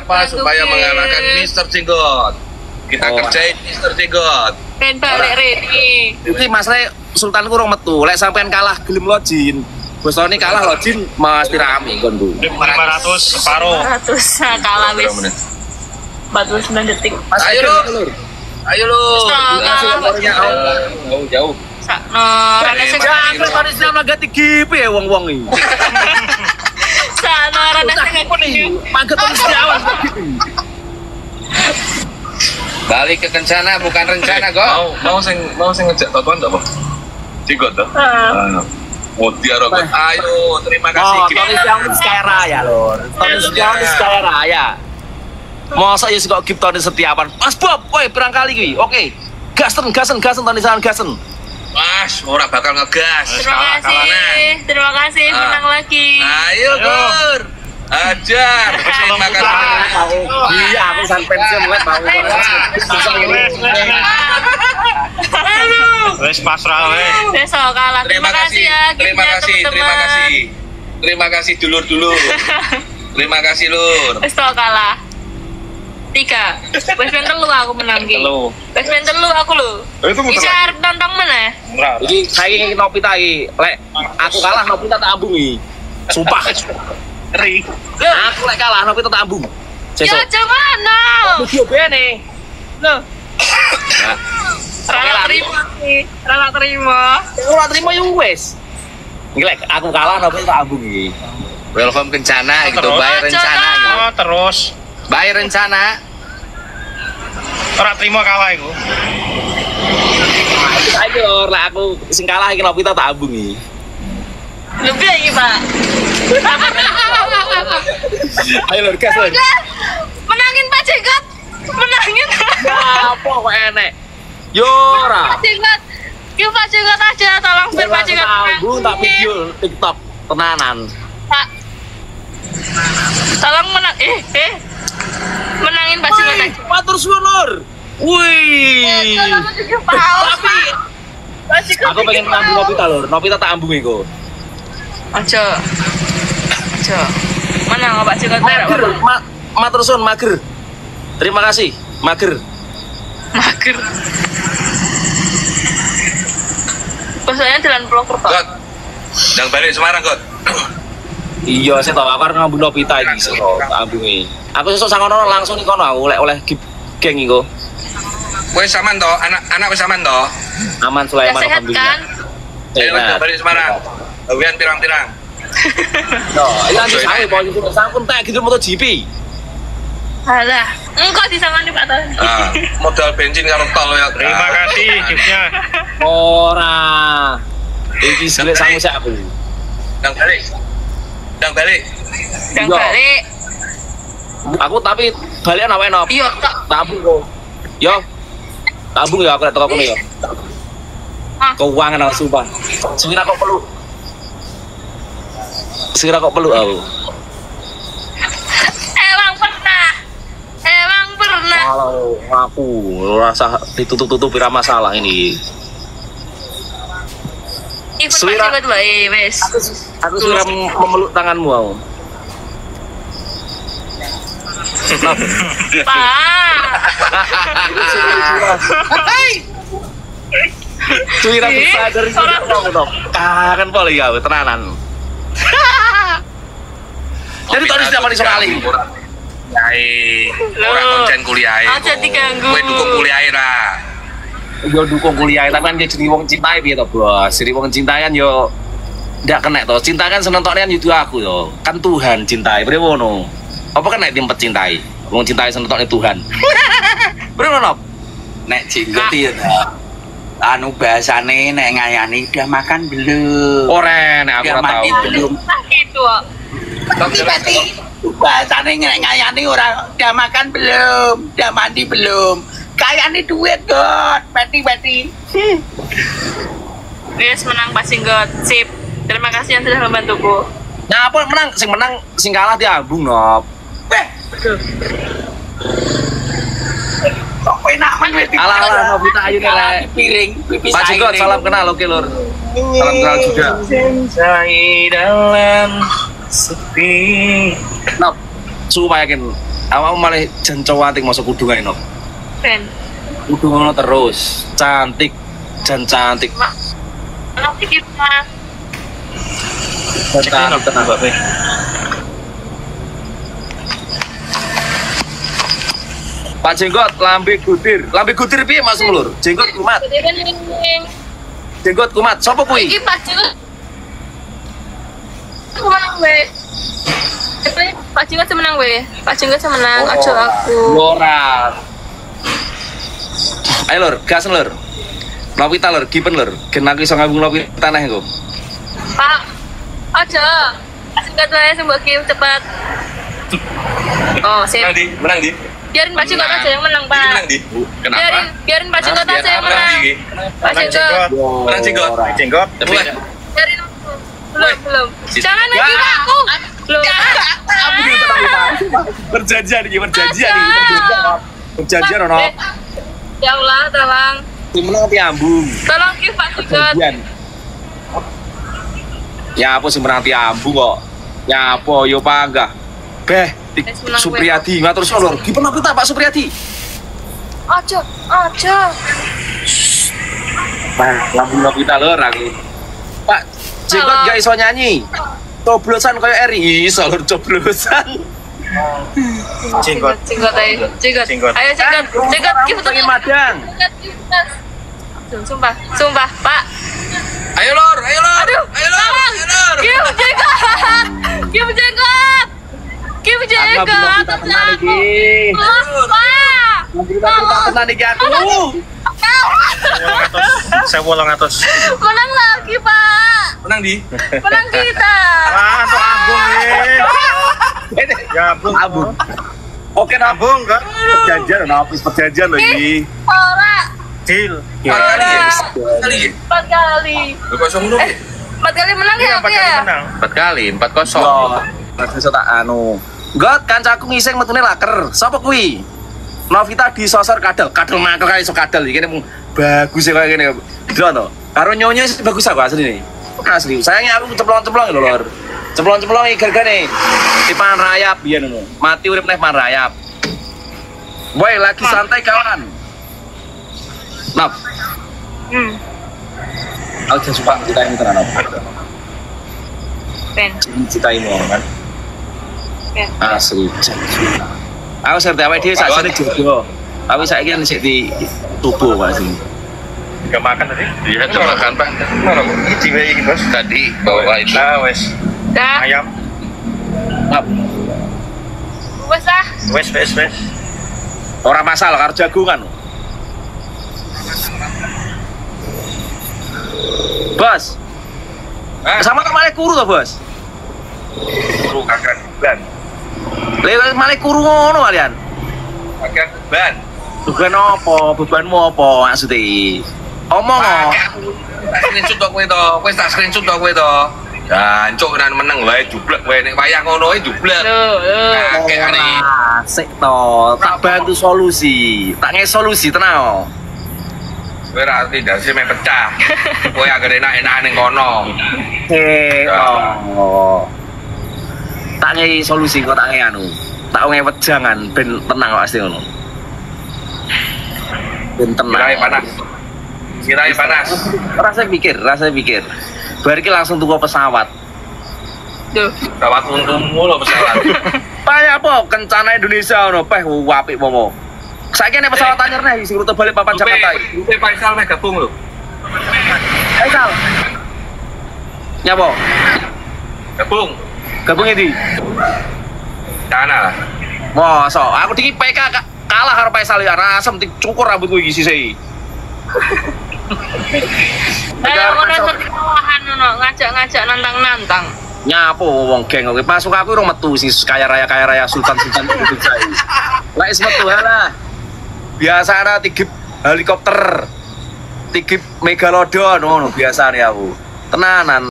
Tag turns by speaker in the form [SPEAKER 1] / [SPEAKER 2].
[SPEAKER 1] apa supaya mengalahkan Mr. Jenggot. Kita kerjain Mr. Jenggot.
[SPEAKER 2] Ben balik ready.
[SPEAKER 3] Iki Mas Rek Sultan kurang metu. Lek sampean kalah gelem lojin. Bos Tony kalah lojin mesti rame kon Bu.
[SPEAKER 4] 500 separuh.
[SPEAKER 2] 100 kalah wis. 49 detik.
[SPEAKER 1] Ayo lu. Ayo lu.
[SPEAKER 3] Jauh.
[SPEAKER 2] Sakno rada sing
[SPEAKER 3] Aku tadi sama ganti GP ya wong-wong iki.
[SPEAKER 2] sakno rada sing
[SPEAKER 3] Mangkat terus jawab.
[SPEAKER 1] Balik ke Kencana bukan rencana kok. Mau sing ngejak totoan enggak, Bang? Jenggot toh? Oh, dia rokok. Ayo, terima kasih.
[SPEAKER 3] Oh, Tony Siang di Sky Raya, Lur. Tony Siang di Sky Raya. Masa ya kok Gip Tony Setiawan. Mas Bob, woi berang kali kuwi. Oke. Gasen Tony Siang gasen.
[SPEAKER 1] Mas, ora bakal ngegas.
[SPEAKER 2] Terima kasih menang lagi.
[SPEAKER 1] Ayo, Gur. Ajar. Terima kasih.
[SPEAKER 3] Iya, aku san pensiun lek mau.
[SPEAKER 4] Wes pasrah we.
[SPEAKER 2] Besok kalah.
[SPEAKER 1] Terima kasih ya. Terima kasih dulur-dulur. Terima kasih, Lur.
[SPEAKER 2] Besok kalah. 3. Basement telu aku menang ki. Basement telu aku lho.
[SPEAKER 4] Itu
[SPEAKER 2] Bisa arep nonton meneh.
[SPEAKER 3] Iki saiki Nopita iki. Lek aku kalah Nopita tak ambung iki. Sumpah. Aku lek kalah Nopita tak ambung.
[SPEAKER 2] Ya jangan.
[SPEAKER 3] Video bene.
[SPEAKER 2] Loh. Rala terima.
[SPEAKER 3] Ora terima yo wis. Iki lek aku kalah Nopita tak ambung iki.
[SPEAKER 1] Welcome Kencana gitu, bayar rencana.
[SPEAKER 4] Oh, terus.
[SPEAKER 1] Bayar rencana.
[SPEAKER 4] Ora terima kalah iku.
[SPEAKER 3] Ayo lek aku sing kalah iki Nopita tak ambung iki.
[SPEAKER 2] Lebih lagi, Pak.
[SPEAKER 3] Ayo Lur, gas Lur.
[SPEAKER 2] Menangin Pak Jenggot. Menangin.
[SPEAKER 3] Apa kok enek? Yo ora.
[SPEAKER 2] Pak Jenggot. Yuk Pak Jenggot aja, tolong biar Pak Jenggot.
[SPEAKER 3] Aku tak video TikTok tenanan.
[SPEAKER 2] Pak. Tolong menangin Pak Jenggot aja.
[SPEAKER 3] Matur suwun Lur. Wih.
[SPEAKER 2] Tapi
[SPEAKER 3] Aku pengen ngambung Nopita Lur. Nopita tak ambung iku.
[SPEAKER 2] Aja. Mana Pak Jenggot merek?
[SPEAKER 3] Matur suwun mager. Terima kasih. Mager.
[SPEAKER 2] Biasanya jalan Proker, Pak.
[SPEAKER 1] God. Yang balik Semarang, God.
[SPEAKER 3] Iya, saya tahu aku arep ngambung Nopita iki sesuk tak ambungi. Aku sesuk sangono langsung ning kono aku oleh geng iku.
[SPEAKER 1] Wes aman toh, anak wes aman toh.
[SPEAKER 3] Aman Sulaiman
[SPEAKER 2] Sehat kan?
[SPEAKER 1] Ayo kita balik Semarang. Gawean pirang-pirang.
[SPEAKER 3] No, iya sae posisi sampun tak gitu MotoGP.
[SPEAKER 2] Alah, engkau disangani Pak Tony.
[SPEAKER 1] Modal bensin karo tol ya.
[SPEAKER 4] Terima kasih tipsnya.
[SPEAKER 3] Ora. Iki silek sangu sak aku.
[SPEAKER 1] Yang balik.
[SPEAKER 2] Dan
[SPEAKER 3] Iya.
[SPEAKER 2] balik.
[SPEAKER 3] Aku tapi balik ana enop.
[SPEAKER 2] Iya, tak.
[SPEAKER 3] Tabung kok. Yo. Tabung ya aku teko kene yo. Keuangan aku sumpah. Sekira kok perlu aku.
[SPEAKER 2] Emang pernah.
[SPEAKER 3] Kalau aku rasa ditutup-tutup pira masalah ini.
[SPEAKER 2] Ikut
[SPEAKER 3] Selera.
[SPEAKER 2] Pak Jenggot wae wes.
[SPEAKER 3] Aku sudah memeluk tanganmu aku.
[SPEAKER 2] Pak.
[SPEAKER 3] Cuira bisa dari kamu dong. Kangen poli ya, tenanan. Jadi tadi sudah paling sekali.
[SPEAKER 1] Orang konsen kuliah.
[SPEAKER 2] Aja diganggu.
[SPEAKER 1] Kowe dukung kuliah lah.
[SPEAKER 3] Yo dukung kuliah, tapi kan jadi wong cintai piye to, Bos? Jadi wong cintai kan yo ndak kena to. Cinta kan senentokne kan itu aku yo. Kan Tuhan cintai, bre ngono. Apa kan nek timpet cintai? Wong cintai senentokne Tuhan. Bre ngono.
[SPEAKER 5] Nek Jenggot ya anu bahasane nek ngayani udah makan belum?
[SPEAKER 3] Ora nek aku ora
[SPEAKER 5] mandi
[SPEAKER 3] tahu.
[SPEAKER 5] belum?
[SPEAKER 2] Nah gitu kok.
[SPEAKER 5] Berarti bahasane nek ngayani ora udah makan belum? Udah mandi belum? Kayane duit, God. Peti.
[SPEAKER 2] Yes, menang Pak Jenggot. Sip. Terima kasih yang sudah membantuku.
[SPEAKER 3] Nah, apa menang sing kalah diambung, Nop.
[SPEAKER 5] Kok enak men wis
[SPEAKER 3] Alah, Nopita ayu nek.
[SPEAKER 5] piring, pipis
[SPEAKER 3] Pak Jenggot salam kenal oke, Lur. Salam kenal juga.
[SPEAKER 4] Saya dalam sepi.
[SPEAKER 3] Nop, supaya yakin Awakmu malah jan cantik masa kudu gawe no.
[SPEAKER 2] Ben.
[SPEAKER 3] Kudu ngono terus. Cantik, jan cantik.
[SPEAKER 2] Anak iki Mas.
[SPEAKER 3] Tenang, tenang, Mbak Be. Pak Jenggot, lambe gudir. Lambe gudir piye Mas Mulur? Jenggot kumat. Jenggot kumat. Sopo kuwi?
[SPEAKER 2] Iki Pak Jenggot. Aku menang we. Pak Jenggot semenang we. Pak Jenggot semenang. Aja aku.
[SPEAKER 3] Ora. Ayo lur, gas lur. Lopita lur, gipen lur. Gen aku iso ngambung lopita neh engko.
[SPEAKER 2] Pak. Aja. Singkat wae sing mbok kirim cepat. Oh, sip.
[SPEAKER 1] Menang di.
[SPEAKER 2] Biarin Pak Jenggot aja yang menang, Pak.
[SPEAKER 1] Menang di. Kenapa?
[SPEAKER 2] Biarin Pak Jenggot aja yang menang. Pak Jenggot.
[SPEAKER 1] Menang Jenggot.
[SPEAKER 4] Jenggot.
[SPEAKER 2] Biarin belum. Jangan lagi aku. Belum.
[SPEAKER 3] Perjanjian iki, perjanjian iki. Perjanjian ono.
[SPEAKER 2] Ya Allah, tolong.
[SPEAKER 3] Tim menang pi ambung.
[SPEAKER 2] Tolong ki Pak Jenggot.
[SPEAKER 3] Perjanjian. Ya apa sih menang pi ambung kok. Ya apa yo panggah. Beh, Supriyadi ngatur solor. Gimana kita Pak Supriyadi?
[SPEAKER 2] Aja.
[SPEAKER 3] Nah, lambung kita lur aku. Pak, Jenggot gak iso nyanyi. Coblosan kayak Eri, iso lur coblosan.
[SPEAKER 4] Jenggot.
[SPEAKER 2] Jenggot. Ayo Jenggot, ki foto
[SPEAKER 3] Madang.
[SPEAKER 2] Sumpah, Pak.
[SPEAKER 1] Ayo lor.
[SPEAKER 2] Aduh,
[SPEAKER 1] Ayo lor.
[SPEAKER 2] Kim Jenggot.
[SPEAKER 3] Tenan iki aku.
[SPEAKER 4] Saya 800.
[SPEAKER 2] Menang lagi, Pak.
[SPEAKER 1] Menang di.
[SPEAKER 2] Menang kita.
[SPEAKER 4] Untuk ambung nih. Ya ambung.
[SPEAKER 3] Oke,
[SPEAKER 4] Ambung enggak?
[SPEAKER 3] perjanjian perjanjian lho iki.
[SPEAKER 2] Ora.
[SPEAKER 4] Deal.
[SPEAKER 1] 4 kali ya.
[SPEAKER 2] 4 kali.
[SPEAKER 1] Lu kosong dulu.
[SPEAKER 2] 4 kali menang ya,
[SPEAKER 4] Iya, 4
[SPEAKER 2] aku
[SPEAKER 4] kali
[SPEAKER 2] ya.
[SPEAKER 4] menang.
[SPEAKER 1] 4 kali, 4-0.
[SPEAKER 3] Iso tak anu. Got kancaku ngising metune laker. Sapa kuwi? Novita disosor kadal makel kae iso kadal iki mung bagus kaya ngene. Gitu to. Karo nyonya bagus aku asli nih. Asli. Sayangnya aku ceplong-ceplong lho, Lor. Ceplong-ceplong iki gargane. Dipan rayap biyen ngono. Mati urip neh pan rayap. Woi, lagi santai kawan. Nop. Aku suka kita ini tenan.
[SPEAKER 2] Ben.
[SPEAKER 3] Cintaimu kan.
[SPEAKER 2] Ben.
[SPEAKER 3] Asli. Aku serta awake dhewe sakjane jogo. Tapi saiki kan sik di tubuh Pak sing.
[SPEAKER 4] Enggak makan tadi?
[SPEAKER 1] Iya, coba makan, Pak.
[SPEAKER 4] Mana Bu? Ini jiwa iki, Bos.
[SPEAKER 1] Tadi bawa itu.
[SPEAKER 4] Nah, wes.
[SPEAKER 2] Dah.
[SPEAKER 4] Ayam.
[SPEAKER 3] Ngap.
[SPEAKER 2] Wes ah.
[SPEAKER 4] Wes.
[SPEAKER 3] Ora masalah karo jagongan. Bos. Sama tak malah kuru to, Bos?
[SPEAKER 1] Kuru kakak ban.
[SPEAKER 3] Lha malah kuru ngono kalian.
[SPEAKER 1] Kakak ban.
[SPEAKER 3] Beban apa? Bebanmu apa maksudnya? Omong kok.
[SPEAKER 1] Screenshot tok kowe to. Wis tak screenshot tok kowe to. Jancuk nan meneng wae jublek wae nek wayah ngono wae jublek. Kakek ane.
[SPEAKER 3] Sik to, tak bantu solusi. Tak nge solusi tenang.
[SPEAKER 1] Kowe ra tidak sih main pecah. Kowe agar enak-enak ning kono.
[SPEAKER 3] Tak nge solusi kok tak nge anu. Tak nge wejangan ben tenang kok asli ngono. Ben tenang.
[SPEAKER 1] Sirai panas.
[SPEAKER 3] Rasa pikir. Bar iki langsung tuku pesawat.
[SPEAKER 2] Duh.
[SPEAKER 1] Pesawat untukmu lho pesawat.
[SPEAKER 3] Banyak apa kencana Indonesia ngono peh apik pomo. Saiki nek pesawat anyar neh sing rute balik papan Jakarta.
[SPEAKER 1] Rupe Faisal meh gabung lho.
[SPEAKER 3] Faisal. Nyapa? Gabung ndi?
[SPEAKER 1] Sana lah.
[SPEAKER 3] Mosok aku iki PK kalah karo Faisal ya asem cukur rambutku iki sisih.
[SPEAKER 2] Kawahan ngono, ngajak-ngajak nantang-nantang.
[SPEAKER 3] Nyapo wong geng kowe masuk aku urung metu sing kaya raya sultan itu saya. Lah is metu lah. Biasanya tigip helikopter. Tigip megalodon ngono biasane aku. Tenanan.